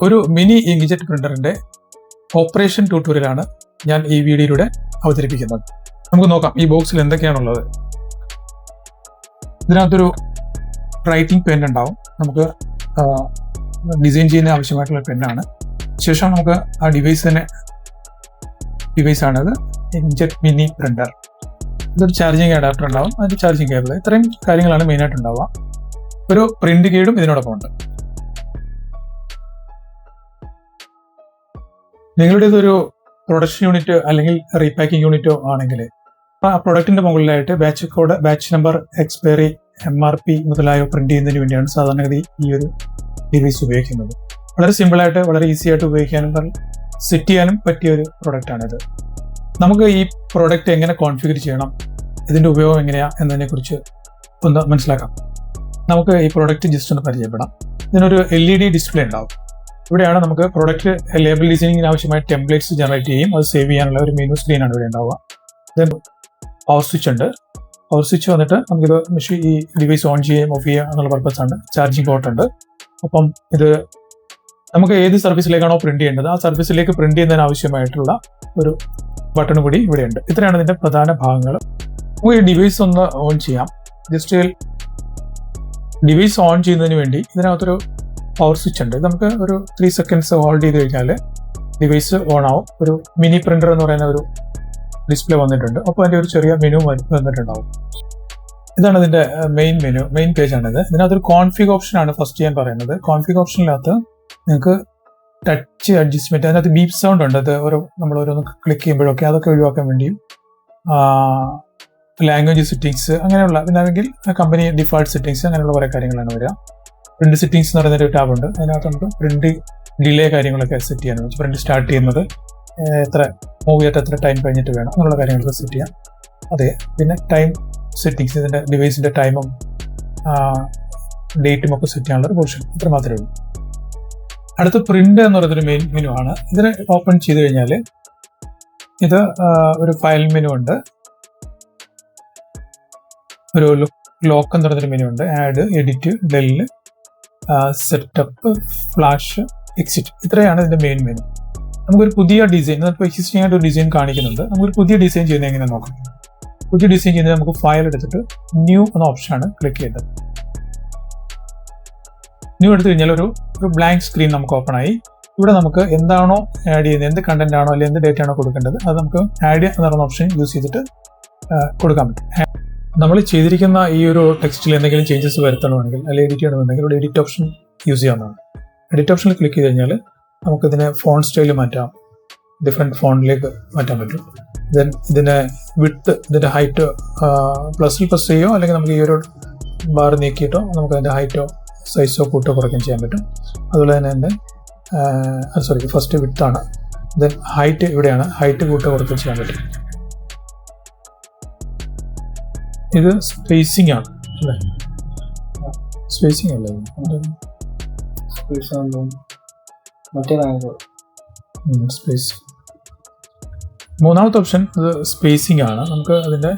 ഒരു mini inkjet പ്രിന്ററിന്റെ operation ട്യൂട്ടോറിയലാണ് ഞാൻ ഈ വീഡിയോയിലൂടെ അവതരിപ്പിക്കുന്നത്. നമുക്ക് നോക്കാം ഈ ബോക്സിൽ എന്തൊക്കെയാണുള്ളത്. ഇതിനകത്തൊരു റൈറ്റിംഗ് പെൻ ഉണ്ടാവും, നമുക്ക് ഡിസൈൻ ചെയ്യുന്ന ആവശ്യമായിട്ടുള്ള പെന്നാണ്. ശേഷം നമുക്ക് ആ ഡിവൈസാണിത്, ഇങ്ക്ജെറ്റ് മിനി പ്രിന്റർ. ഇതൊരു ചാർജിങ് അഡാപ്റ്റർ ഉണ്ടാവും, അതിന് ചാർജിങ് കേബിൾ, ഇത്രയും കാര്യങ്ങളാണ് മെയിനായിട്ട് ഉണ്ടാവുക. ഒരു പ്രിന്റ് ഗൈഡും ഇതിനോടൊപ്പം ഉണ്ട്. നിങ്ങളുടേതൊരു പ്രൊഡക്ഷൻ യൂണിറ്റ് അല്ലെങ്കിൽ റീപാക്കിംഗ് യൂണിറ്റോ ആണെങ്കിൽ ആ പ്രൊഡക്റ്റിന്റെ മുകളിലായിട്ട് batch code, batch number, expiry, MRP മുതലായവ പ്രിന്റ് ചെയ്യുന്നതിന് വേണ്ടിയാണ് സാധാരണഗതി ഈ ഒരു ഡിവൈസ് ഉപയോഗിക്കുന്നത്. വളരെ സിമ്പിളായിട്ട്, വളരെ ഈസി ആയിട്ട് ഉപയോഗിക്കാനും സെറ്റ് ചെയ്യാനും പറ്റിയ ഒരു പ്രൊഡക്റ്റാണിത്. നമുക്ക് ഈ പ്രൊഡക്റ്റ് എങ്ങനെ കോൺഫിഗർ ചെയ്യണം, ഇതിന്റെ ഉപയോഗം എങ്ങനെയാ എന്നതിനെക്കുറിച്ച് ഒന്ന് മനസ്സിലാക്കാം. നമുക്ക് ഈ പ്രൊഡക്റ്റ് ജസ്റ്റ് ഒന്ന് പരിചയപ്പെടാം. ഇതിനൊരു LED ഡിസ്പ്ലേ ഉണ്ടാവും. ഇവിടെയാണ് നമുക്ക് പ്രൊഡക്റ്റ് ലേബൽ ഡിസൈനിങ്ങിന് ആവശ്യമായ ടെംപ്ലേറ്റ്സ് ജനറേറ്റ് ചെയ്യും, അത് സേവ് ചെയ്യാനുള്ള ഒരു മെനു സ്ക്രീനാണ് ഇവിടെ ഉണ്ടാവുക. ദെൻ പവർ സ്വിച്ച് ഉണ്ട്. പവർ സ്വിച്ച് വന്നിട്ട് നമുക്കിത് ഈ ഡിവൈസ് ഓൺ ചെയ്യുകയും ഓഫ് ചെയ്യുക എന്നുള്ള പർപ്പസാണ്. ചാർജിങ് പോർട്ട് ഉണ്ട്. അപ്പം ഇത് നമുക്ക് ഏത് സർവീസിലേക്കാണോ പ്രിന്റ് ചെയ്യേണ്ടത് ആ സർവീസിലേക്ക് പ്രിന്റ് ചെയ്യുന്നതിന് ആവശ്യമായിട്ടുള്ള ഒരു ബട്ടൺ കൂടി ഇവിടെയുണ്ട്. ഇത്രയാണ് ഇതിന്റെ പ്രധാന ഭാഗങ്ങൾ. നമുക്ക് ഈ ഡിവൈസ് ഒന്ന് ഓൺ ചെയ്യാം. ജസ്റ്റ് ഡിവൈസ് ഓൺ ചെയ്യുന്നതിന് വേണ്ടി ഇതിനകത്തൊരു പവർ സ്വിച്ച് ഉണ്ട്. നമുക്ക് ഒരു 3 സെക്കൻഡ്സ് ഹോൾഡ് ചെയ്ത് കഴിഞ്ഞാൽ ഡിവൈസ് ഓൺ ആവും. ഒരു മിനി പ്രിന്റർ എന്ന് പറയുന്ന ഒരു ഡിസ്പ്ലേ വന്നിട്ടുണ്ട്. അപ്പോൾ അതിന്റെ ഒരു ചെറിയ മെനു വന്നിട്ടുണ്ടാവും. ഇതാണ് ഇതിന്റെ മെയിൻ പേജാണിത്. ഇതിനകത്തൊരു കോൺഫിഗ് ഓപ്ഷനാണ് ഫസ്റ്റ് ചെയ്യാൻ പറയുന്നത്. കോൺഫിഗ് ഓപ്ഷനിനകത്ത് നിങ്ങൾക്ക് ടച്ച് അഡ്ജസ്റ്റ്മെന്റ്, അതിനകത്ത് ബീപ്പ് സൗണ്ട് ഉണ്ട്. അത് നമ്മൾ ഓരോന്ന് ക്ലിക്ക് ചെയ്യുമ്പോഴൊക്കെ അതൊക്കെ ഒഴിവാക്കാൻ വേണ്ടിയും ലാംഗ്വേജ് സെറ്റിംഗ്സ് അങ്ങനെയുള്ള, പിന്നെ അല്ലെങ്കിൽ കമ്പനി ഡിഫാൾട്ട് സെറ്റിംഗ്സ് അങ്ങനെയുള്ള കുറേ കാര്യങ്ങളാണ് വരിക. പ്രിന്റ് സെറ്റിംഗ്സ് എന്ന് പറയുന്ന ഒരു ടാബ് ഉണ്ട്. അതിനകത്ത് നമുക്ക് പ്രിന്റ് ഡിലേ കാര്യങ്ങളൊക്കെ സെറ്റ് ചെയ്യാൻ, പ്രിന്റ് സ്റ്റാർട്ട് ചെയ്യുന്നത് എത്ര മൂവ് ചെയ്തിട്ട് എത്ര ടൈം കഴിഞ്ഞിട്ട് വേണം എന്നുള്ള കാര്യങ്ങളൊക്കെ സെറ്റ് ചെയ്യാം. അതെ, പിന്നെ ടൈം സെറ്റിംഗ്സ്, ഇതിന്റെ ഡിവൈസിന്റെ ടൈമും ഡേറ്റും ഒക്കെ സെറ്റ് ചെയ്യാനുള്ള ഒരു പോർഷൻ, ഇത്ര മാത്രമേ ഉള്ളൂ. അടുത്ത പ്രിന്റ് എന്ന് പറയുന്നൊരു മെയിൻ മെനു ആണ്. ഇതിന് ഓപ്പൺ ചെയ്ത് കഴിഞ്ഞാൽ ഇത് ഒരു ഫയൽ മെനു ഉണ്ട്, ഒരു ലോക്ക് എന്ന് പറയുന്നൊരു മെനു ഉണ്ട്, add, edit, Dell, setup, flash, exit. ഇത്രയാണ് ഇതിന്റെ മെയിൻ മെനു. നമുക്കൊരു പുതിയ ഡിസൈൻ, ഇപ്പോൾ എക്സിസ്റ്റിംഗ് ആയിട്ട് ഒരു ഡിസൈൻ കാണിക്കുന്നുണ്ട്. നമുക്കൊരു പുതിയ ഡിസൈൻ ചെയ്യുന്നത് എങ്ങനെ നോക്കാം. പുതിയ ഡിസൈൻ ചെയ്യുന്നത് നമുക്ക് ഫയൽ എടുത്തിട്ട് ന്യൂ എന്ന ഓപ്ഷനാണ് ക്ലിക്ക് ചെയ്തത്. ന്യൂ എടുത്തു കഴിഞ്ഞാൽ ഒരു ബ്ലാങ്ക് സ്ക്രീൻ നമുക്ക് ഓപ്പൺ ആയി. ഇവിടെ നമുക്ക് എന്താണോ ആഡ് ചെയ്യുന്നത്, എന്ത് കണ്ടന്റ് ആണോ അല്ലെങ്കിൽ എന്ത് ഡേറ്റ ആണോ കൊടുക്കേണ്ടത് അത് നമുക്ക് ആഡ് എന്ന് പറയുന്ന ഓപ്ഷൻ യൂസ് ചെയ്തിട്ട് കൊടുക്കാൻ പറ്റും. നമ്മൾ ചെയ്തിരിക്കുന്ന ഈ ഒരു ടെക്സ്റ്റിൽ എന്തെങ്കിലും ചേഞ്ചസ് വരുത്തണമെങ്കിൽ അല്ലെങ്കിൽ എഡിറ്റ് ചെയ്യണമെന്നുണ്ടെങ്കിൽ ഇവിടെ എഡിറ്റ് ഓപ്ഷൻ യൂസ് ചെയ്യാവുന്നതാണ്. എഡിറ്റ് ഓപ്ഷനിൽ ക്ലിക്ക് ചെയ്ത് കഴിഞ്ഞാൽ നമുക്കിതിനെ ഫോണ്ട് സ്റ്റൈൽ മാറ്റാം, ഡിഫറെൻറ്റ് ഫോണ്ടിലേക്ക് മാറ്റാൻ പറ്റും. ദെൻ ഇതിൻ്റെ വിഡ്ത്ത്, ഇതിൻ്റെ ഹൈറ്റ് പ്ലസിൽ പ്രസ് ചെയ്യുകയോ അല്ലെങ്കിൽ നമുക്ക് ഈ ഒരു ബാർ നീക്കിയിട്ടോ നമുക്ക് അതിൻ്റെ ഹൈറ്റോ സൈസോ കൂട്ടോ കുറയ്ക്കാൻ ചെയ്യാൻ പറ്റും. അതുപോലെ തന്നെ ഫസ്റ്റ് വിഡ്ത്താണ്. ദെൻ ഹൈറ്റ് ഇവിടെയാണ്, ഹൈറ്റ് കൂട്ടോ കുറയ്ക്കാൻ ചെയ്യാൻ പറ്റും. ഇത് സ്പേസിംഗ് ആണ് അല്ലേ? സ്പേസിംഗ് അല്ലേ? സ്പേസ്. മൂന്നാമത്തെ ഓപ്ഷൻ ഇത് സ്പേസിംഗ് ആണ്. നമുക്ക് അതിൻ്റെ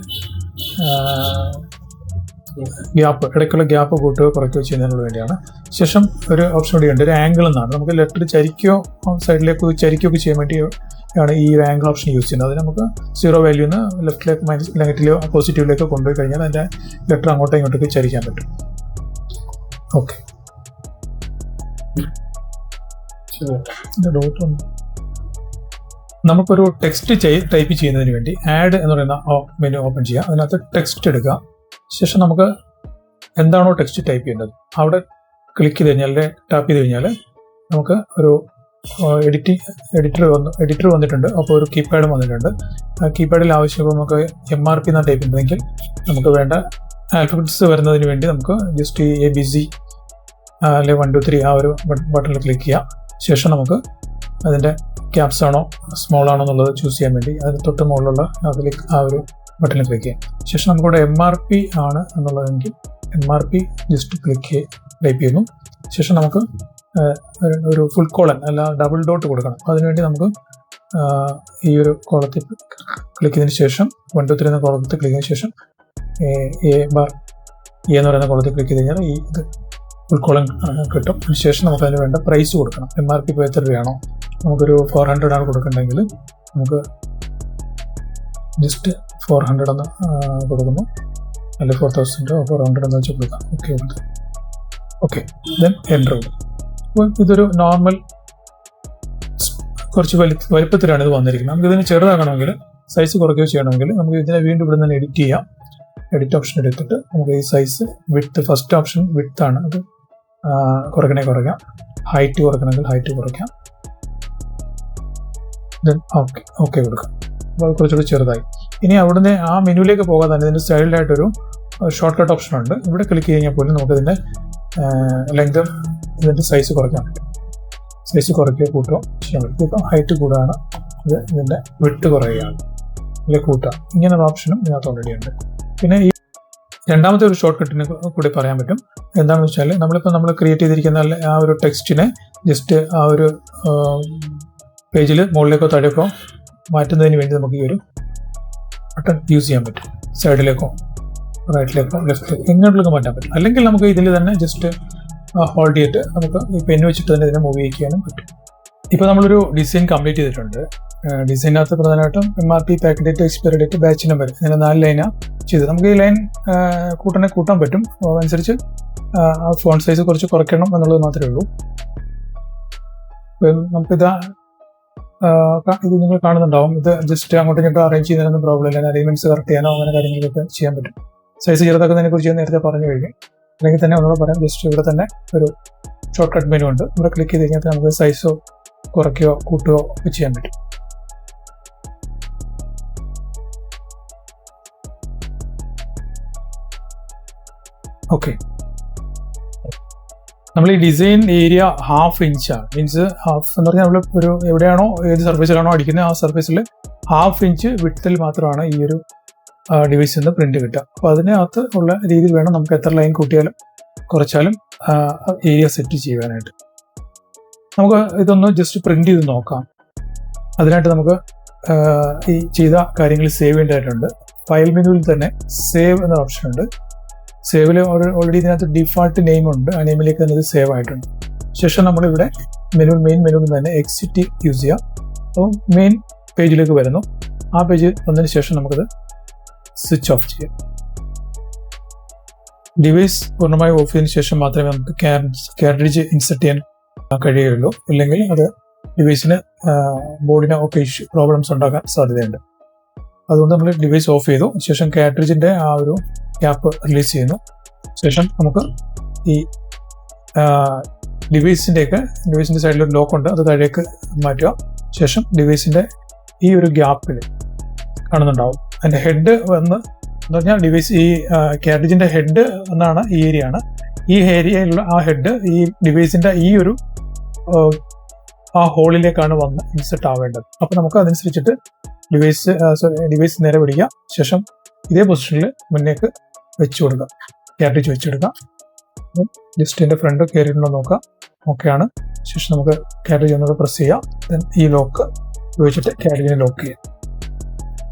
ഗ്യാപ്പ്, ഇടയ്ക്കുള്ള ഗ്യാപ്പ് കൂട്ടുകയോ കുറയ്ക്കുകയോ ചെയ്യുന്നതിന് വേണ്ടിയാണ്. ശേഷം ഒരു ഓപ്ഷൻ കൂടി ഉണ്ട്, ഒരു ആംഗിൾ എന്നാണ്. നമുക്ക് ലെറ്റർ ചരിക്കുകയോ സൈഡിലേക്ക് ചരിക്കുകയൊക്കെ ചെയ്യാൻ വേണ്ടിയാണ് ഈ ആംഗിൾ ഓപ്ഷൻ യൂസ് ചെയ്യുന്നത്. അത് നമുക്ക് 0 വാല്യൂ നിന്ന് ലെഫ്റ്റിലേക്ക് നെഗറ്റീവ് പോസിറ്റീവിലേക്ക് കൊണ്ടുപോയി കഴിഞ്ഞാൽ അതിൻ്റെ ലെറ്റർ അങ്ങോട്ടോ ഇങ്ങോട്ടേക്ക് ചരിക്കാൻ പറ്റും. ഓക്കെ, നമുക്കൊരു ടെക്സ്റ്റ് ടൈപ്പ് ചെയ്യുന്നതിന് വേണ്ടി ആഡ് എന്ന് പറയുന്ന മെനു ഓപ്പൺ ചെയ്യുക. അതിനകത്ത് ടെക്സ്റ്റ് എടുക്കുക. ശേഷം നമുക്ക് എന്താണോ ടെക്സ്റ്റ് ടൈപ്പ് ചെയ്യേണ്ടത് അവിടെ ക്ലിക്ക് ചെയ്ത് കഴിഞ്ഞാൽ, ടാപ്പ് ചെയ്ത് കഴിഞ്ഞാൽ നമുക്ക് ഒരു എഡിറ്റർ വന്നിട്ടുണ്ട്. അപ്പോൾ ഒരു കീപാഡും വന്നിട്ടുണ്ട്. ആ കീപാഡിൽ ആവശ്യമുള്ള നമുക്ക് MRP എന്നാണ് ടൈപ്പ് ചെയ്യുന്നതെങ്കിൽ നമുക്ക് വേണ്ട ആൽഫബറ്റ്സ് വരുന്നതിന് വേണ്ടി നമുക്ക് ജസ്റ്റ് ഈ ABC അല്ലെങ്കിൽ 1 2 3 ആ ഒരു ബട്ടണിൽ ക്ലിക്ക് ചെയ്യാം. ശേഷം നമുക്ക് അതിൻ്റെ ക്യാപ്സ് ആണോ സ്മോൾ ആണോ എന്നുള്ളത് ചൂസ് ചെയ്യാൻ വേണ്ടി അതിന് തൊട്ട് മുകളിലുള്ള അതിലേക്ക് ആ ഒരു ബട്ടണിൽ ക്ലിക്ക് ചെയ്യാം. ശേഷം നമുക്കിവിടെ MRP ആണ് എന്നുള്ളതെങ്കിൽ MRP ജസ്റ്റ് ക്ലിക്ക് ടൈപ്പ് ചെയ്യുന്നു. ശേഷം നമുക്ക് ഒരു ഫുൾ കോളൻ അല്ല ഡബിൾ ഡോട്ട് കൊടുക്കണം. അതിനുവേണ്ടി നമുക്ക് ഈ ഒരു കോളത്തിൽ ക്ലിക്ക് ചെയ്തതിന് ശേഷം 1 2 3 എന്ന കോളത്തിൽ ക്ലിക്ക് ചെയ്തതിന് ശേഷം A എന്ന് പറയുന്ന കോളത്തിൽ ക്ലിക്ക് ചെയ്ത് കഴിഞ്ഞാൽ ഈ ഇത് ഉൾക്കൊള്ളാൻ കിട്ടും. അതിനുശേഷം നമുക്ക് അതിന് വേണ്ട പ്രൈസ് കൊടുക്കണം. MRP ഇപ്പോൾ എത്ര രൂപയാണോ, നമുക്കൊരു 400 ആണ് കൊടുക്കണമെങ്കിൽ നമുക്ക് ജസ്റ്റ് 400 എന്ന് കൊടുക്കുന്നു, അല്ലെങ്കിൽ 4000 എന്ന് വെച്ച് കൊടുക്കാം. ഓക്കെ ദെൻ എൻ്റർ കൊടുക്കും. അപ്പോൾ ഇതൊരു നോർമൽ കുറച്ച് വലിപ്പത്തിലാണ് ഇത് വന്നിരിക്കുന്നത്. നമുക്ക് ഇതിന് ചെറുതാക്കണമെങ്കിൽ, സൈസ് കുറയ്ക്കുകയോ ചെയ്യണമെങ്കിൽ നമുക്ക് ഇതിനെ വീണ്ടും ഇവിടെ നിന്ന് എഡിറ്റ് ചെയ്യാം. എഡിറ്റ് ഓപ്ഷൻ എടുത്തിട്ട് നമുക്ക് ഈ size width, first option width ആണ്, അത് കുറയ്ക്കാം. ഹൈറ്റ് കുറയ്ക്കണമെങ്കിൽ ഹൈറ്റ് കുറയ്ക്കാം. ദെൻ ഓക്കെ കൊടുക്കാം. അപ്പോൾ അത് കുറച്ചുകൂടി ചെറുതായി. ഇനി അവിടുന്ന് ആ മെനുവിലേക്ക് പോകാതെ തന്നെ ഇതിൻ്റെ സൈഡിലായിട്ടൊരു ഷോർട്ട് കട്ട് ഓപ്ഷൻ ഉണ്ട്. ഇവിടെ ക്ലിക്ക് കഴിഞ്ഞാൽ പോലും നമുക്ക് ഇതിൻ്റെ ലെങ്തും ഇതിൻ്റെ സൈസ് കുറയ്ക്കാൻ പറ്റും. സൈസ് കുറയ്ക്കുകയോ കൂട്ടുകയോ ചെയ്യാൻ പറ്റും. ഇപ്പം ഹൈറ്റ് കൂടുകയാണ്, ഇത് ഇതിൻ്റെ വിഡ്ത്ത് കുറയുകയാണ്, അല്ലെങ്കിൽ കൂട്ടുക. ഇങ്ങനൊരു ഓപ്ഷനും ഇതിനകത്ത് ഓൾറെഡി ഉണ്ട്. പിന്നെ ഈ രണ്ടാമത്തെ ഒരു ഷോർട്ട് കട്ടിനെ കൂടി പറയാൻ പറ്റും. എന്താണെന്ന് വെച്ചാൽ നമ്മൾ ക്രിയേറ്റ് ചെയ്തിരിക്കുന്ന ആ ഒരു ടെക്സ്റ്റിനെ ജസ്റ്റ് ആ ഒരു പേജിൽ മുകളിലേക്കോ താഴേക്കോ മാറ്റുന്നതിന് വേണ്ടി നമുക്ക് ഈ ഒരു ബട്ടൺ യൂസ് ചെയ്യാൻ പറ്റും. സൈഡിലേക്കോ റൈറ്റിലേക്കോ ലെഫ്റ്റിലേക്കോ എങ്ങോട്ടേക്ക് മാറ്റാൻ പറ്റും. അല്ലെങ്കിൽ നമുക്ക് ഇതിൽ തന്നെ ജസ്റ്റ് ഹോൾഡ് ചെയ്തിട്ട് നമുക്ക് ഈ പെൻ വെച്ചിട്ട് തന്നെ ഇതിനെ മൂവ് ചെയ്യിക്കാനും പറ്റും. ഇപ്പോൾ നമ്മളൊരു ഡിസൈൻ കംപ്ലീറ്റ് ചെയ്തിട്ടുണ്ട്. ഡിസൈനകത്ത് പ്രധാനമായിട്ടും MRP, pack date, expiry date, batch number, ഇങ്ങനെ 4 ലൈനാണ് ചെയ്തത്. നമുക്ക് ഈ ലൈൻ കൂട്ടാൻ പറ്റും. അതനുസരിച്ച് ആ ഫോണ്ട് സൈസ് കുറച്ച് കുറയ്ക്കണം എന്നുള്ളത് മാത്രമേ ഉള്ളൂ. നമുക്കിത് നിങ്ങൾ കാണുന്നുണ്ടാവും. ഇത് ജസ്റ്റ് അങ്ങോട്ടും ഇങ്ങോട്ടും അറേഞ്ച് ചെയ്യുന്നതിനൊന്നും പ്രോബ്ലം ഇല്ല. അലൈൻമെന്റ്സ് കറക്റ്റ് ചെയ്യാനോ അങ്ങനെ കാര്യങ്ങളൊക്കെ ചെയ്യാൻ പറ്റും. സൈസ് ചെറുതാക്കുന്നതിനെ കുറിച്ച് നേരത്തെ പറഞ്ഞു കഴിഞ്ഞു. അല്ലെങ്കിൽ തന്നെ ഒന്നുകൂടെ പറയാം, ജസ്റ്റ് ഇവിടെ തന്നെ ഒരു ഷോർട്ട് കട്ട് മെനു ഉണ്ട്. ഇവിടെ ക്ലിക്ക് ചെയ്ത് കഴിഞ്ഞാൽ നമുക്ക് സൈസോ കുറയ്ക്കുകയോ കൂട്ടുകയോ ഒക്കെ ചെയ്യാൻ പറ്റും. ഓക്കെ, നമ്മൾ ഈ ഡിസൈൻ ഏരിയ ½ ഇഞ്ചാണ്. മീൻസ് ഹാഫ് എന്ന് പറഞ്ഞാൽ നമ്മൾ ഒരു എവിടെയാണോ ഏത് സർഫേസിലാണോ അടിക്കുന്നത് ആ സർഫേസിൽ ½ ഇഞ്ച് വിഡ്ത്തിൽ മാത്രമാണ് ഈ ഒരു ഡിവൈസിൽ നിന്ന് പ്രിന്റ് കിട്ടുക. അപ്പോൾ അതിനകത്ത് ഉള്ള രീതിയിൽ വേണം നമുക്ക് എത്ര ലൈൻ കൂട്ടിയാലും കുറച്ചാലും ഏരിയ സെറ്റ് ചെയ്യാനായിട്ട്. നമുക്ക് ഇതൊന്ന് ജസ്റ്റ് പ്രിന്റ് ചെയ്ത് നോക്കാം. അതിനായിട്ട് നമുക്ക് ഈ ചെയ്ത കാര്യങ്ങൾ സേവ് ചെയ്യേണ്ടതായിട്ടുണ്ട്. ഫയൽ മെനുവിൽ തന്നെ സേവ് എന്ന ഓപ്ഷൻ ഉണ്ട്. സേവിൽ ഓൾറെഡി ഇതിനകത്ത് ഡിഫാൾട്ട് നെയിം ഉണ്ട്. ആ നെയിമിലേക്ക് തന്നെ ഇത് സേവ് ആയിട്ടുണ്ട്. ശേഷം നമ്മളിവിടെ മെയിൻ മെനുവിൽ തന്നെ എക്സിറ്റ് യൂസ് ചെയ്യാം. അപ്പോൾ മെയിൻ പേജിലേക്ക് വരുന്നു. ആ പേജ് വന്നതിന് ശേഷം നമുക്കത് സ്വിച്ച് ഓഫ് ചെയ്യാം. ഡിവൈസ് പൂർണ്ണമായി ഓഫ് ചെയ്തതിന് ശേഷം മാത്രമേ നമുക്ക് കാർട്രിഡ്ജ് ഇൻസെർട്ട് ചെയ്യാൻ കഴിയുള്ളൂ. ഇല്ലെങ്കിൽ അത് ഡിവൈസിന് ബോർഡിന് ഒക്കെ പ്രോബ്ലംസ് ഉണ്ടാക്കാൻ സാധ്യതയുണ്ട്. അതുകൊണ്ട് നമ്മൾ ഡിവൈസ് ഓഫ് ചെയ്തു. ശേഷം കാർട്രിഡ്ജിന്റെ ആ ഒരു ക്യാപ്പ് റിലീസ് ചെയ്യുന്നു. ശേഷം നമുക്ക് ഈ ഡിവൈസിന്റെ സൈഡിൽ ഒരു ലോക്ക് ഉണ്ട്, അത് താഴേക്ക് മാറ്റുക. ശേഷം ഡിവൈസിന്റെ ഈ ഒരു ഗ്യാപ്പിൽ കാണുന്നുണ്ടാവും അതിന്റെ ഹെഡ് എന്ന് പറഞ്ഞാൽ ഡിവൈസ് ഈ കാർട്രിഡ്ജിന്റെ ഹെഡ് എന്നാണ് ഈ ഏരിയ ആണ്. ഈ ഏരിയയിലുള്ള ആ ഹെഡ് ഈ ഡിവൈസിന്റെ ഈ ഒരു ആ ഹോളിലേക്കാണ് വന്ന് ഇൻസെർട്ട് ആവേണ്ടത്. അപ്പൊ നമുക്ക് അതനുസരിച്ചിട്ട് ഡിവൈസ് നേരെ പിടിക്കുക. ശേഷം ഇതേ പൊസിഷനിൽ മുന്നേക്ക് വെച്ചു കൊടുക്കുക, കാർട്രിഡ്ജ് വെച്ചെടുക്കാം. ജസ്റ്റ് എൻ്റെ ഫ്രണ്ട് കയറിയിട്ടുണ്ടോ നോക്കാം. ഓക്കെയാണ്. ശേഷം നമുക്ക് കാർട്രിഡ്ജ് ഒന്നുകൂടെ പ്രസ് ചെയ്യാം. ദെൻ ഈ ലോക്ക് ഉപയോഗിച്ചിട്ട് കാർട്രിഡ്ജിനെ ലോക്ക് ചെയ്യാം.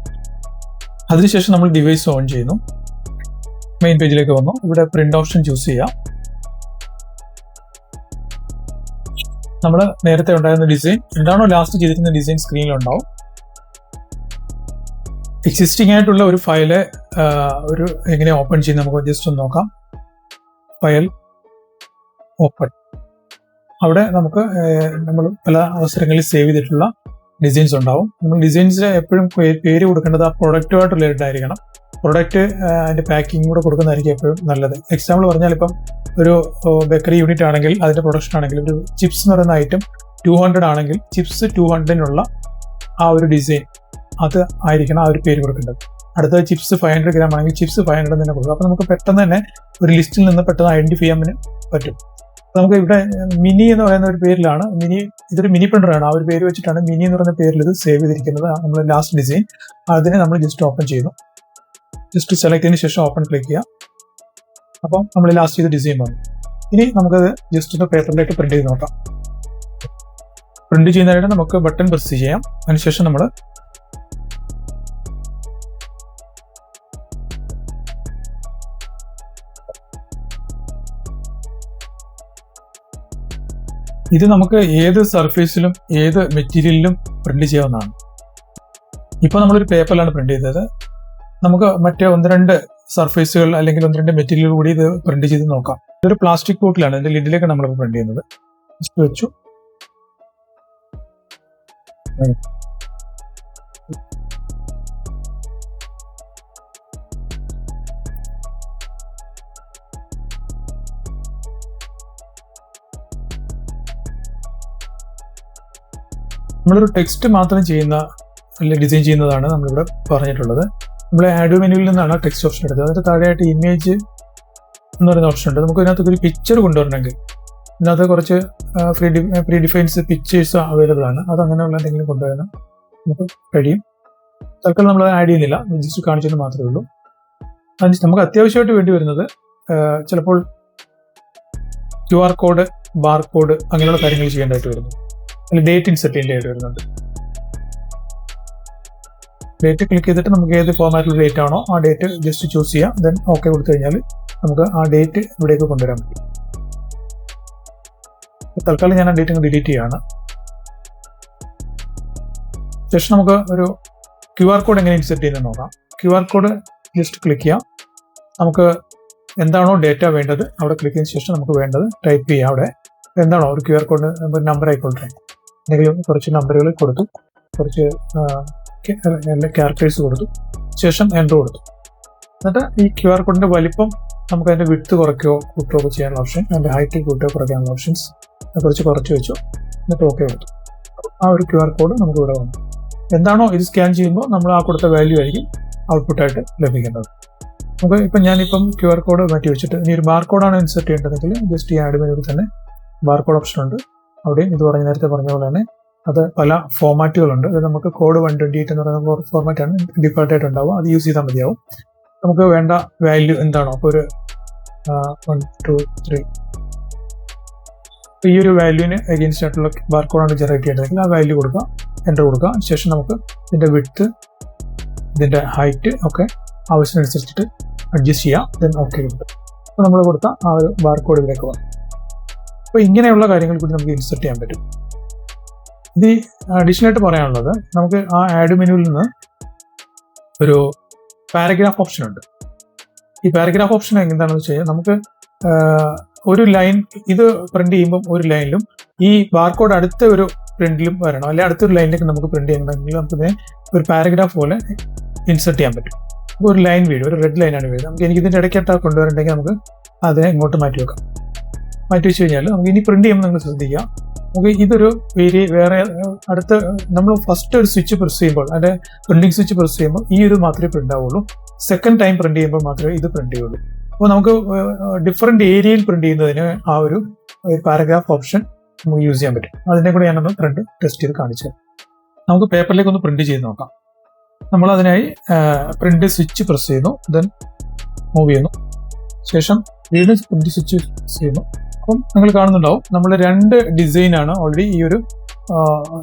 അതിനുശേഷം നമ്മൾ ഡിവൈസ് ഓൺ ചെയ്യുന്നു. മെയിൻ പേജിലേക്ക് വന്നു. ഇവിടെ പ്രിന്റ് ഓപ്ഷൻ ചൂസ് ചെയ്യാം. നമ്മൾ നേരത്തെ ഉണ്ടായിരുന്ന ഡിസൈൻ എന്താണോ ലാസ്റ്റ് ചെയ്തിരുന്ന ഡിസൈൻ സ്ക്രീനിലുണ്ടാവും. എക്സിസ്റ്റിംഗ് ആയിട്ടുള്ള ഒരു ഫയല് ഒരു എങ്ങനെ ഓപ്പൺ ചെയ്യുന്ന നമുക്ക് ജസ്റ്റ് ഒന്ന് നോക്കാം. File open. അവിടെ നമുക്ക് നമ്മൾ പല അവസരങ്ങളിൽ സേവ് ചെയ്തിട്ടുള്ള ഡിസൈൻസ് ഉണ്ടാവും. നമ്മൾ ഡിസൈൻസിൽ എപ്പോഴും പേര് കൊടുക്കേണ്ടത് ആ പ്രൊഡക്റ്റുമായിട്ട് റിലേറ്റഡ് ആയിരിക്കണം. പ്രൊഡക്റ്റ് അതിന്റെ പാക്കിംഗ് കൂടെ കൊടുക്കുന്നതായിരിക്കും എപ്പോഴും നല്ലത്. എക്സാമ്പിൾ പറഞ്ഞാൽ ഇപ്പം ഒരു ബേക്കറി യൂണിറ്റ് ആണെങ്കിൽ അതിന്റെ പ്രൊഡക്ഷൻ ആണെങ്കിൽ ഒരു ചിപ്സ് എന്ന് പറയുന്ന ഐറ്റം 200 ആണെങ്കിൽ ചിപ്സ് 200 ആ ഒരു ഡിസൈൻ അത് ആയിരിക്കണം ആ ഒരു പേര് കൊടുക്കേണ്ടത്. അടുത്തത് ചിപ്സ് 500 ഗ്രാം ആണെങ്കിൽ ചിപ്സ് 500 തന്നെ കൊടുക്കും. അപ്പൊ നമുക്ക് പെട്ടെന്ന് തന്നെ ഒരു ലിസ്റ്റിൽ നിന്ന് പെട്ടെന്ന് ഐഡന്റിഫൈ ചെയ്യാൻ പറ്റും. നമുക്ക് ഇവിടെ മിനി എന്ന് പറയുന്ന ഒരു പേരിലാണ് ഇതൊരു മിനി പ്രിന്ററാണ്. ആ ഒരു പേര് വെച്ചിട്ടാണ് മിനി എന്ന് പറയുന്ന പേരിൽ ഇത് സേവ് ചെയ്തിരിക്കുന്നത്. നമ്മൾ ലാസ്റ്റ് ഡിസൈൻ അതിനെ നമ്മൾ ജസ്റ്റ് ഓപ്പൺ ചെയ്യുന്നു. ജസ്റ്റ് സെലക്ട് ചെയ്തതിന് ശേഷം ഓപ്പൺ ക്ലിക്ക് ചെയ്യാം. അപ്പം നമ്മൾ ലാസ്റ്റ് ചെയ്ത ഡിസൈൻ വന്നു. ഇനി നമുക്കത് ജസ്റ്റ് ഒന്ന് പേപ്പറിലേക്ക് പ്രിന്റ് ചെയ്ത് നോക്കാം. പ്രിന്റ് ചെയ്യുന്നതിനായിട്ട് നമുക്ക് ബട്ടൺ പ്രസ് ചെയ്യാം. അതിനുശേഷം നമ്മൾ ഇത് നമുക്ക് ഏത് സർഫേസിലും ഏത് മെറ്റീരിയലിലും പ്രിന്റ് ചെയ്യാവുന്നതാണ്. ഇപ്പോൾ നമ്മളൊരു പേപ്പറിലാണ് പ്രിന്റ് ചെയ്തത്. നമുക്ക് മറ്റേ 1-2 സർഫേസുകൾ അല്ലെങ്കിൽ 1-2 മെറ്റീരിയൽ കൂടി ഇത് പ്രിന്റ് ചെയ്ത് നോക്കാം. ഇതൊരു പ്ലാസ്റ്റിക് ബോട്ടിലാണ്, ഇതിന്റെ ലിഡിലേക്ക് നമ്മൾ പ്രിന്റ് ചെയ്യുന്നത്. ജസ്റ്റ് വെച്ചു. നമ്മളൊരു ടെക്സ്റ്റ് മാത്രം ചെയ്യുന്ന അല്ലെങ്കിൽ ഡിസൈൻ ചെയ്യുന്നതാണ് നമ്മളിവിടെ പറഞ്ഞിട്ടുള്ളത്. നമ്മൾ ആഡ് മെനുവിൽ നിന്നാണ് ടെക്സ്റ്റ് ഓപ്ഷൻ എടുത്തത്. അതിന് താഴെയായിട്ട് ഇമേജ് എന്ന് പറയുന്ന ഓപ്ഷൻ ഉണ്ട്. നമുക്ക് ഇതിനകത്ത് ഒരു പിക്ചർ കൊണ്ടുവരണമെങ്കിൽ ഇതിനകത്ത് കുറച്ച് പ്രീഡിഫൈൻസ് പിക്ചേഴ്സ് അവൈലബിൾ ആണ്. അത് അങ്ങനെയുള്ള എന്തെങ്കിലും കൊണ്ടുവരാൻ നമുക്ക് കഴിയും. തൽക്കാലം നമ്മൾ ആഡ് ചെയ്യുന്നില്ല, ജസ്റ്റ് കാണിച്ചത് മാത്രമേ ഉള്ളൂ. അതിന് നമുക്ക് അത്യാവശ്യമായിട്ട് വേണ്ടി വരുന്നത് ചിലപ്പോൾ QR കോഡ്, ബാർ കോഡ് അങ്ങനെയുള്ള കാര്യങ്ങൾ ചെയ്യേണ്ടതായിട്ട് വരുന്നു. അല്ലെങ്കിൽ ഡേറ്റ് ഇൻസെർട്ട് ചെയ്യേണ്ടതായിട്ട് വരുന്നുണ്ട്. ഡേറ്റ് ക്ലിക്ക് ചെയ്തിട്ട് നമുക്ക് ഏത് ഫോർമാറ്റിൽ ഡേറ്റ് ആണോ ആ ഡേറ്റ് ജസ്റ്റ് ചൂസ് ചെയ്യാം. ദെൻ ഓക്കെ കൊടുത്തു കഴിഞ്ഞാൽ നമുക്ക് ആ ഡേറ്റ് ഇവിടേക്ക് കൊണ്ടുവരാൻ പറ്റും. തൽക്കാലം ഞാൻ ആ ഡേറ്റ് ഡിലീറ്റ് ചെയ്യാണ്. ശേഷം നമുക്ക് ഒരു QR കോഡ് എങ്ങനെ ഇൻസെർട്ട് ചെയ്യുന്നത് നോക്കാം. QR കോഡ് ജസ്റ്റ് ക്ലിക്ക് ചെയ്യാം. നമുക്ക് എന്താണോ ഡേറ്റ വേണ്ടത് അവിടെ ക്ലിക്ക് ചെയ്തതിനു ശേഷം നമുക്ക് വേണ്ടത് ടൈപ്പ് ചെയ്യാം. അവിടെ എന്താണോ ഒരു QR കോഡ് നമ്പർ ആയിക്കോട്ടെ, എന്തെങ്കിലും കുറച്ച് നമ്പറുകൾ കൊടുത്തു, കുറച്ച് ക്യാരക്ടേഴ്സ് കൊടുത്തു, ശേഷം എൻ്റർ കൊടുത്തു. എന്നിട്ട് ഈ QR കോഡിന്റെ വലിപ്പം നമുക്ക് അതിന്റെ വിഡ്ത്ത് കുറയ്ക്കുകയോ കൂട്ടുകയോ ചെയ്യാനുള്ള ഓപ്ഷൻ, അതിന്റെ ഹൈറ്റ് കൂട്ടുകയോ കുറയ്ക്കാനുള്ള ഓപ്ഷൻസ് കുറച്ച് വെച്ചു. എന്നിട്ട് ഓക്കെ കൊടുത്തു. ആ ഒരു QR കോഡ് നമുക്ക് ഇവിടെ വന്നു. എന്താണോ ഇത് സ്കാൻ ചെയ്യുമ്പോൾ നമ്മൾ ആ കൊടുത്ത വാല്യൂ ആയിരിക്കും ഔട്ട്പുട്ടായിട്ട് ലഭിക്കുന്നത്. നമുക്ക് ഞാനിപ്പം QR കോഡ് മാറ്റി വെച്ചിട്ട് ഇനി ഒരു ബാർ കോഡാണ് ഇൻസെർട്ട് ചെയ്യേണ്ടതെങ്കിൽ ജസ്റ്റ് ഈ ആഡ് മെനുവിൽ തന്നെ ബാർ കോഡ് ഓപ്ഷൻ ഉണ്ട്. അവിടെയും ഇത് നേരത്തെ പറഞ്ഞ പോലെ തന്നെ അത് പല ഫോർമാറ്റുകളുണ്ട്. അത് നമുക്ക് കോഡ് 128 എന്ന് പറയുന്ന ഫോർമാറ്റാണ് ഡിഫോൾട്ടായിട്ട് ഉണ്ടാവുക. അത് യൂസ് ചെയ്താൽ മതിയാവും. നമുക്ക് വേണ്ട വാല്യൂ എന്താണോ, അപ്പോൾ ഒരു 1 2 3 ഈ ഒരു വാല്യൂവിന് അഗെയിൻസ്റ്റ് ആയിട്ടുള്ള ബാർ കോഡാണ് ജനറേറ്റ് ചെയ്യേണ്ടതെങ്കിൽ ആ വാല്യൂ കൊടുക്കുക, എൻ്റർ കൊടുക്കുക. ശേഷം നമുക്ക് ഇതിന്റെ വിഡ്ത്ത്, ഇതിന്റെ ഹൈറ്റ് ഒക്കെ ആവശ്യത്തിനനുസരിച്ചിട്ട് അഡ്ജസ്റ്റ് ചെയ്യാം. ദെൻ ഓക്കെ കിട്ടും. അപ്പോൾ നമ്മൾ കൊടുത്ത ആ ഒരു ബാർ കോഡ് ഇതിലേക്ക് വന്നു. അപ്പോൾ ഇങ്ങനെയുള്ള കാര്യങ്ങൾ കൂടി നമുക്ക് ഇൻസെർട്ട് ചെയ്യാൻ പറ്റും. ഇത് അഡീഷണൽ ആയിട്ട് പറയാനുള്ളത്, നമുക്ക് ആ ആഡ് മെനുവിൽ നിന്ന് ഒരു പാരഗ്രാഫ് ഓപ്ഷൻ ഉണ്ട്. ഈ പാരഗ്രാഫ് ഓപ്ഷൻ എന്താണെന്ന് വെച്ച് കഴിഞ്ഞാൽ നമുക്ക് ഒരു ലൈൻ ഇത് പ്രിന്റ് ചെയ്യുമ്പോൾ ഒരു ലൈനിലും ഈ ബാർകോഡ് അടുത്ത ഒരു പ്രിന്റിലും വരണം, അല്ലെങ്കിൽ അടുത്തൊരു ലൈനിലേക്ക് നമുക്ക് പ്രിന്റ് ചെയ്യണമെങ്കിൽ നമുക്കിതിനെ ഒരു പാരഗ്രാഫ് പോലെ ഇൻസെർട്ട് ചെയ്യാൻ പറ്റും. അപ്പോൾ ഒരു ലൈൻ വീഴും, ഒരു റെഡ് ലൈനാണ് വീഴുന്നത്. നമുക്ക് എനിക്ക് ഇതിൻ്റെ ഇടയ്ക്കായിട്ട് കൊണ്ടുവരണമെങ്കിൽ നമുക്ക് അതിനെ ഇങ്ങോട്ട് മാറ്റി വെക്കാം. മാറ്റി വെച്ച് കഴിഞ്ഞാൽ നമുക്ക് ഇനി പ്രിന്റ് ചെയ്യുമ്പോൾ നിങ്ങൾ ശ്രദ്ധിക്കുക, നമുക്ക് ഇതൊരു വേറെ അടുത്ത നമ്മൾ ഫസ്റ്റ് ഒരു സ്വിച്ച് പ്രസ് ചെയ്യുമ്പോൾ, അതിന്റെ പ്രിന്റിംഗ് സ്വിച്ച് പ്രസ് ചെയ്യുമ്പോൾ ഈ ഒരു മാത്രമേ പ്രിന്റ് ആവുള്ളൂ. സെക്കൻഡ് ടൈം പ്രിന്റ് ചെയ്യുമ്പോൾ മാത്രമേ ഇത് പ്രിന്റ് ചെയ്യുള്ളൂ. അപ്പോൾ നമുക്ക് ഡിഫറെന്റ് ഏരിയയിൽ പ്രിന്റ് ചെയ്യുന്നതിന് ആ ഒരു പാരഗ്രാഫ് ഓപ്ഷൻ നമുക്ക് യൂസ് ചെയ്യാൻ പറ്റും. അതിനെ കൂടെ ഞാനൊന്ന് പ്രിന്റ് ടെസ്റ്റ് ചെയ്ത് കാണിച്ചു. നമുക്ക് പേപ്പറിലേക്ക് ഒന്ന് പ്രിന്റ് ചെയ്ത് നോക്കാം. നമ്മൾ അതിനായി പ്രിന്റ് സ്വിച്ച് പ്രസ് ചെയ്യുന്നു, ദെൻ മൂവ് ചെയ്യുന്നു, ശേഷം വീണ്ടും പ്രിന്റ് സ്വിച്ച് ചെയ്യുന്നു. അപ്പം നിങ്ങൾ കാണുന്നുണ്ടാവും നമ്മൾ 2 ഡിസൈനാണ് ഓൾറെഡി ഈ ഒരു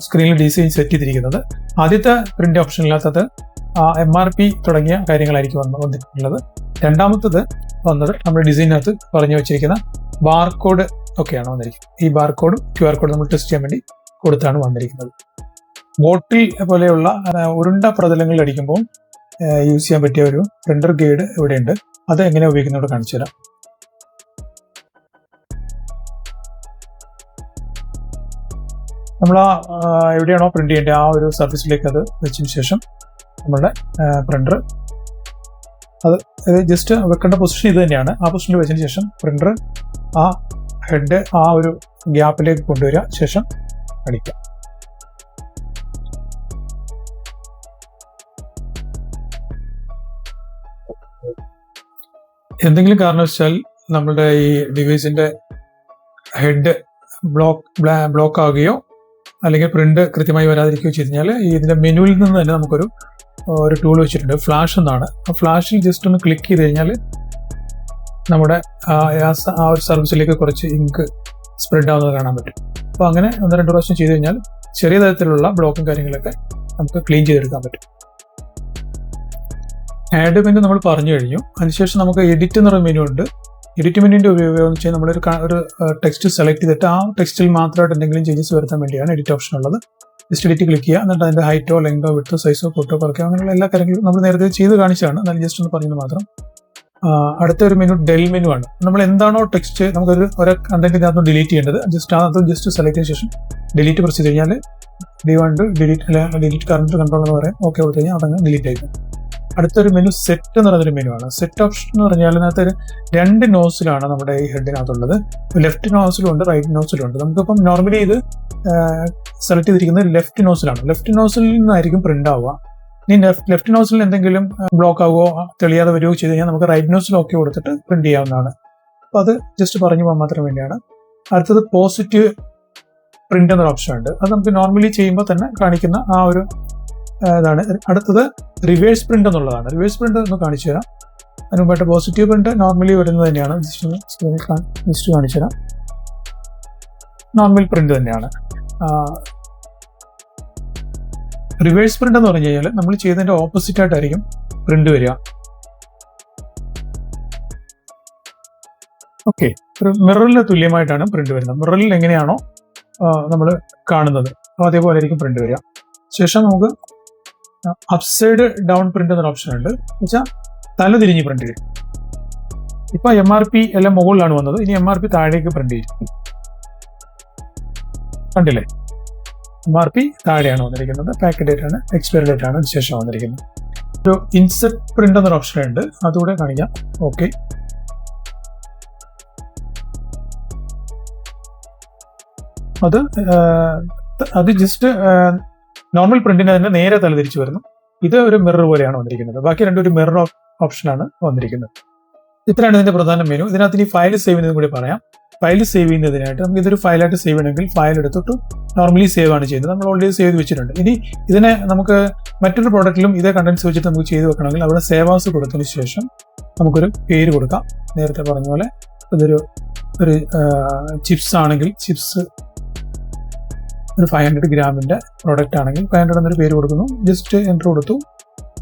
സ്ക്രീനിൽ ഡിസൈൻ സെറ്റ് ചെയ്തിരിക്കുന്നത്. ആദ്യത്തെ പ്രിന്റ് ഓപ്ഷനില്ലാത്തത് MRP തുടങ്ങിയ കാര്യങ്ങളായിരിക്കും വന്നിട്ടുള്ളത്. രണ്ടാമത്തത് വന്നത് നമ്മുടെ ഡിസൈനകത്ത് പറഞ്ഞു വെച്ചിരിക്കുന്ന ബാർകോഡ് ഒക്കെയാണ് വന്നിരിക്കുന്നത്. ഈ ബാർകോഡും QR കോഡും നമ്മൾ ടെസ്റ്റ് ചെയ്യാൻ വേണ്ടി കൊടുത്താണ് വന്നിരിക്കുന്നത്. ബോട്ടിൽ പോലെയുള്ള ഉരുണ്ട പ്രതലങ്ങളിൽ അടിക്കുമ്പോൾ യൂസ് ചെയ്യാൻ പറ്റിയ ഒരു പ്രിന്റർ ഗൈഡ് ഇവിടെയുണ്ട്. അത് എങ്ങനെ ഉപയോഗിക്കുന്നതോട് കാണിച്ചു തരാം. നമ്മൾ എവിടെയാണോ പ്രിന്റ് ചെയ്യേണ്ടത് ആ ഒരു സർഫസിലേക്ക് അത് വെച്ചതിന് ശേഷം നമ്മളുടെ പ്രിന്റർ അത് ജസ്റ്റ് വെക്കേണ്ട പൊസിഷൻ ഇത് തന്നെയാണ്. ആ പൊസിഷനിൽ വെച്ചതിന് ശേഷം പ്രിന്റർ ആ ഹെഡ് ആ ഒരു ഗ്യാപ്പിലേക്ക് കൊണ്ടുവരിക, ശേഷം അടിക്കുക. എന്തെങ്കിലും കാരണവശാൽ നമ്മളുടെ ഈ ഡിവൈസിന്റെ ഹെഡ് ബ്ലോക്ക് ആവുകയോ അല്ലെങ്കിൽ പ്രിന്റ് കൃത്യമായി വരാതിരിക്കുകയോ ചെയ്ത് കഴിഞ്ഞാൽ ഇതിന്റെ മെനുവിൽ നിന്ന് തന്നെ നമുക്കൊരു ടൂൾ വെച്ചിട്ടുണ്ട്, ഫ്ലാഷ് എന്നാണ്. ആ ഫ്ലാഷിൽ ജസ്റ്റ് ഒന്ന് ക്ലിക്ക് ചെയ്ത് കഴിഞ്ഞാൽ നമ്മുടെ ആ ഒരു സർവീസിലേക്ക് കുറച്ച് ഇങ്ക് സ്പ്രെഡ് ആവുന്നത് കാണാൻ പറ്റും. അപ്പോൾ അങ്ങനെ 1-2 പ്രാവശ്യം ചെയ്ത് കഴിഞ്ഞാൽ ചെറിയ തരത്തിലുള്ള ബ്ലോക്കും കാര്യങ്ങളൊക്കെ നമുക്ക് ക്ലീൻ ചെയ്തെടുക്കാൻ പറ്റും. ആഡ് മെനു നമ്മൾ പറഞ്ഞു കഴിഞ്ഞു. അതിനുശേഷം നമുക്ക് എഡിറ്റ് എന്നൊരു മെനു ഉണ്ട്. എഡിറ്റ്മെന്റിന്റെ ഉപയോഗം എന്ന് വെച്ചാൽ നമ്മളൊരു ഒരു ടെക്സ്റ്റ് സെലക്ട് ചെയ്തിട്ട് ആ ടെക്സ്റ്റിൽ മാത്രമായിട്ട് എന്തെങ്കിലും ചേഞ്ചസ് വരുത്താൻ വേണ്ടിയാണ് എഡിറ്റ് ഓപ്ഷൻ ഉള്ളത്. ജസ്റ്റ് എഡിറ്റ് ക്ലിക്ക് ചെയ്യുക, എന്നിട്ട് അതിന്റെ ഹൈറ്റോ ലെങ്തോ വിഡ്ത്തോ സൈസോ ഫോട്ടോ കുറയ്ക്കുക, അങ്ങനെയുള്ള എല്ലാ കാര്യങ്ങളും നമ്മൾ നേരത്തെ ചെയ്ത് കാണിച്ചതാണ്. എന്നാലും ജസ്റ്റ് ഒന്ന് പറയുന്നത് മാത്രം. അടുത്ത ഒരു മെനു ഡെൽ മെനു ആണ്. നമ്മൾ എന്താണോ ടെക്സ്റ്റ് നമുക്കൊരു കണ്ടന്റിനകത്ത് ഡിലീറ്റ് ചെയ്യേണ്ടത്, ജസ്റ്റ് സെലക്ട് ചെയ്ത ശേഷം ഡിലീറ്റ് പ്രസ് ചെയ്ത് കഴിഞ്ഞാൽ ഡിലീറ്റ് കറന്റ് കൺട്രോൾ എന്ന് പറയാം. ഓക്കെ കൊടുത്തു കഴിഞ്ഞാൽ അതങ്ങ് ഡിലീറ്റ് ആയിരിക്കും. അടുത്തൊരു മെനു സെറ്റ് എന്ന് പറയുന്നൊരു മെനു ആണ്. സെറ്റ് ഓപ്ഷൻ എന്ന് പറഞ്ഞാൽ അതിനകത്ത് 2 നോസിലാണ് നമ്മുടെ ഈ ഹെഡിനകത്തുള്ളത്. ലെഫ്റ്റ് നോസിലും ഉണ്ട്, റൈറ്റ് നോസിലും ഉണ്ട്. നമുക്കിപ്പം നോർമലി ഇത് സെലക്ട് ചെയ്തിരിക്കുന്നത് ലെഫ്റ്റ് നോസിലാണ്. ലെഫ്റ്റ് നോസിൽ നിന്നായിരിക്കും പ്രിന്റ് ആവുക. ഇനി ലെഫ്റ്റ് നോസിൽ എന്തെങ്കിലും ബ്ലോക്ക് ആവുകയോ തെളിയാതെ വരികയോ ചെയ്ത് കഴിഞ്ഞാൽ നമുക്ക് റൈറ്റ് നോസിൽ ഓക്കെ കൊടുത്തിട്ട് പ്രിന്റ് ചെയ്യാവുന്നതാണ്. അപ്പോൾ അത് ജസ്റ്റ് പറഞ്ഞു പോകാൻ മാത്രം വേണ്ടിയാണ്. അടുത്തത് പോസിറ്റീവ് പ്രിന്റ് എന്നൊരു ഓപ്ഷൻ ഉണ്ട്. അത് നമുക്ക് നോർമലി ചെയ്യുമ്പോൾ തന്നെ കാണിക്കുന്ന ആ ഒരു ഇതാണ്. അടുത്തത് റിവേഴ്സ് പ്രിന്റ് എന്നുള്ളതാണ്. റിവേഴ്സ് പ്രിന്റ് ഒന്ന് കാണിച്ചു തരാം. അതിന് മുമ്പായിട്ട് പോസിറ്റീവ് പ്രിന്റ് നോർമലി വരുന്നത് തന്നെയാണ്. ജസ്റ്റ് കാണിച്ചു തരാം. നോർമൽ പ്രിന്റ് തന്നെയാണ്. റിവേഴ്സ് പ്രിന്റ് എന്ന് പറഞ്ഞു കഴിഞ്ഞാൽ നമ്മൾ ചെയ്തതിന്റെ ഓപ്പോസിറ്റ് ആയിട്ടായിരിക്കും പ്രിന്റ് വരിക. ഓക്കെ, ഒരു മിററിന് തുല്യമായിട്ടാണ് പ്രിന്റ് വരുന്നത്. മിററിൽ എങ്ങനെയാണോ നമ്മൾ കാണുന്നത് അതേപോലെ ആയിരിക്കും പ്രിന്റ് വരിക. ശേഷം നമുക്ക് അപ്സൈഡ് ഡൗൺ പ്രിന്റ് എന്നൊരു ഓപ്ഷൻ ഉണ്ട്. എന്നുവെച്ചാൽ തല തിരിഞ്ഞ് പ്രിന്റ് ചെയ്യും. ഇപ്പൊ MRP എല്ലാം മുകളിലാണ് വന്നത്, ഇനി MRP താഴേക്ക് പ്രിന്റ് ചെയ്യും. കണ്ടില്ലേ, MRP താഴെയാണ് വന്നിരിക്കുന്നത്. പാക്ക് ഡേറ്റ് ആണ്, എക്സ്പയറി ഡേറ്റ് ആണ് ശേഷം വന്നിരിക്കുന്നത്. ഒരു ഇൻസെർട്ട് പ്രിന്റ് എന്നൊരു ഓപ്ഷൻ ഉണ്ട്, അതുകൂടെ കാണിക്കാം. ഓക്കെ, അത് ജസ്റ്റ് നോർമൽ പ്രിന്റിന് തന്നെ നേരെ തലതിരിച്ച് വരുന്നു. ഇത് ഒരു മിറർ പോലെയാണ് വന്നിരിക്കുന്നത്. ബാക്കി രണ്ടും ഒരു മിറർ ഓപ്ഷനാണ് വന്നിരിക്കുന്നത്. ഇത്രയാണ് ഇതിന്റെ പ്രധാന മെനു. ഇതിനകത്ത് ഇനി ഫയൽ സേവ് ചെയ്യുന്നതും കൂടി പറയാം. ഫയൽ സേവ് ചെയ്യുന്നതിനായിട്ട് നമുക്ക് ഇതൊരു ഫയലായിട്ട് സേവ് ചെയ്യണമെങ്കിൽ ഫയൽ എടുത്തിട്ട് നോർമലി സേവ് ആണ് ചെയ്യുന്നത്. നമ്മൾ ഓൾറെഡി സേവ് ചെയ്ത് വെച്ചിട്ടുണ്ട്. ഇനി ഇതിനെ നമുക്ക് മറ്റൊരു പ്രോഡക്റ്റിലും ഇതേ കണ്ടന്റ്സ് വെച്ചിട്ട് നമുക്ക് ചെയ്ത് വെക്കണമെങ്കിൽ അവിടെ സേവ് ആസ് കൊടുത്തതിന് ശേഷം നമുക്കൊരു പേര് കൊടുക്കാം. നേരത്തെ പറഞ്ഞ പോലെ ഇതൊരു ചിപ്സ് ആണെങ്കിൽ ചിപ്സ് ഒരു 500 ഗ്രാമിന്റെ പ്രോഡക്റ്റ് ആണെങ്കിൽ 500 എന്നൊരു പേര് കൊടുക്കുന്നു. ജസ്റ്റ് എൻ്റർ കൊടുത്തു.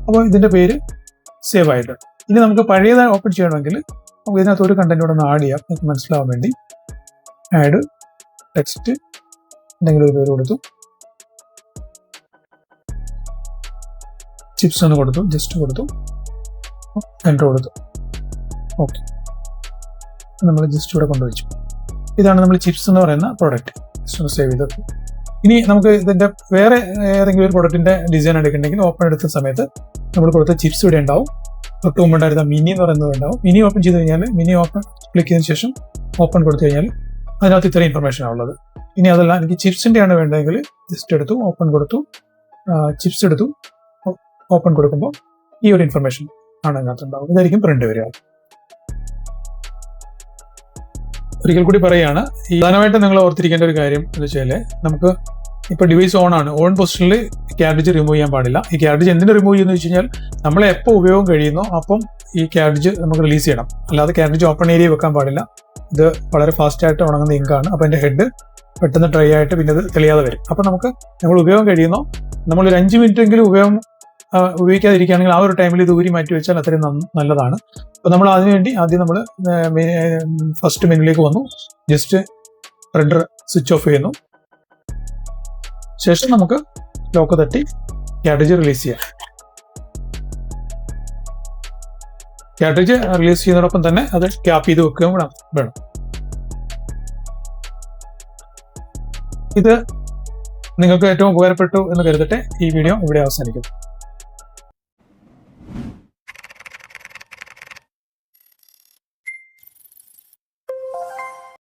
അപ്പോൾ ഇതിന്റെ പേര് സേവ് ആയിട്ട്. ഇനി നമുക്ക് പഴയതായി ഓപ്പൺ ചെയ്യണമെങ്കിൽ നമുക്ക് ഇതിനകത്ത് ഒരു കണ്ടന്റ് കൂടെ ഒന്ന് ആഡ് ചെയ്യാം. നമുക്ക് മനസ്സിലാവാൻ വേണ്ടി ആഡ് ടെക്സ്റ്റ് എന്തെങ്കിലും ഒരു പേര് കൊടുത്തു. ചിപ്സ് ഒന്ന് കൊടുത്തു, ജസ്റ്റ് കൊടുത്തു, എൻ്റർ കൊടുത്തു. ഓക്കെ, നമ്മൾ ജസ്റ്റ് ഇവിടെ കൊണ്ടുവച്ചു. ഇതാണ് നമ്മൾ ചിപ്സ് എന്ന് പറയുന്ന പ്രോഡക്റ്റ്. ജസ്റ്റ് ഒന്ന് സേവ് ചെയ്തത്. ഇനി നമുക്ക് ഇതിന്റെ വേറെ ഏതെങ്കിലും ഒരു പ്രൊഡക്റ്റിന്റെ ഡിസൈൻ എടുക്കണമെങ്കിൽ ഓപ്പൺ എടുത്ത സമയത്ത് നമ്മൾ കൊടുത്ത ചിപ്സ് ഇവിടെ ഉണ്ടാവും. തൊട്ട് മുമ്പുണ്ടായിരുന്ന മിനി എന്ന് പറയുന്നത് ഉണ്ടാവും. മിനി ഓപ്പൺ ചെയ്ത് കഴിഞ്ഞാൽ മിനി ഓപ്പൺ ക്ലിക്ക് ചെയ്തതിനു ശേഷം ഓപ്പൺ കൊടുത്തു കഴിഞ്ഞാൽ അതിനകത്ത് ഇത്രയും ഇൻഫർമേഷൻ ഉള്ളത്. ഇനി അതല്ല എനിക്ക് ചിപ്സിന്റെ ആണ് വേണ്ടതെങ്കിൽ ജസ്റ്റ് എടുത്തു, ഓപ്പൺ കൊടുത്തു, ചിപ്സ് എടുത്തു, ഓപ്പൺ കൊടുക്കുമ്പോൾ ഈ ഒരു ഇൻഫർമേഷൻ ആണ് അതിനകത്ത് ഉണ്ടാവും. ഇതായിരിക്കും പ്രിന്റ് വരിക. ഒരിക്കൽ കൂടി പറയുകയാണ്, പ്രധാനമായിട്ടും നിങ്ങൾ ഓർത്തിരിക്കേണ്ട ഒരു കാര്യം എന്ന് വെച്ചാൽ നമുക്ക് ഇപ്പോൾ ഡിവൈസ് ഓൺ ആണ്, ഓൺ പൊസിഷനിൽ ക്യാബേജ് റിമൂവ് ചെയ്യാൻ പാടില്ല. ഈ ക്യാബേജ് എന്തിനു റിമൂവ് ചെയ്യുന്നത് വെച്ച് കഴിഞ്ഞാൽ നമ്മൾ എപ്പോൾ ഉപയോഗം കഴിയുന്നോ അപ്പം ഈ ക്യാബേജ് നമുക്ക് റിലീസ് ചെയ്യണം. അല്ലാതെ ക്യാബേജ് ഓപ്പൺ ഏരിയ വെക്കാൻ പാടില്ല. ഇത് വളരെ ഫാസ്റ്റ് ആയിട്ട് ഉണങ്ങുന്ന ഇങ്കാണ്. അപ്പോൾ എൻ്റെ ഹെഡ് പെട്ടെന്ന് ഡ്രൈ ആയിട്ട് പിന്നെ അത് തെളിയാതെ വരും. അപ്പം നമുക്ക് നമ്മൾ ഉപയോഗം കഴിയുന്നോ നമ്മളൊരു 5 മിനിറ്റെങ്കിലും ഉപയോഗിക്കാതിരിക്കുകയാണെങ്കിൽ ആ ഒരു ടൈമിൽ ഇത് ഊരി മാറ്റി വെച്ചാൽ അത്രയും നല്ലതാണ്. അപ്പോൾ നമ്മൾ അതിനുവേണ്ടി ആദ്യം നമ്മൾ ഫസ്റ്റ് മെനുവിലേക്ക് വന്നു. ജസ്റ്റ് പ്രിന്റർ സ്വിച്ച് ഓഫ് ചെയ്യുന്നു. ശേഷം നമുക്ക് ലോക്ക് തട്ടി ക്യാബേജ് റിലീസ് ചെയ്യാം. ക്യാബേജ് റിലീസ് ചെയ്യുന്നതോടൊപ്പം തന്നെ അത് ക്യാപ്പ് ചെയ്ത് വെക്കുകയും വേണം. ഇത് നിങ്ങൾക്ക് ഏറ്റവും ഉപകാരപ്പെട്ടു എന്ന് കരുതട്ടെ. ഈ വീഡിയോ ഇവിടെ അവസാനിക്കും.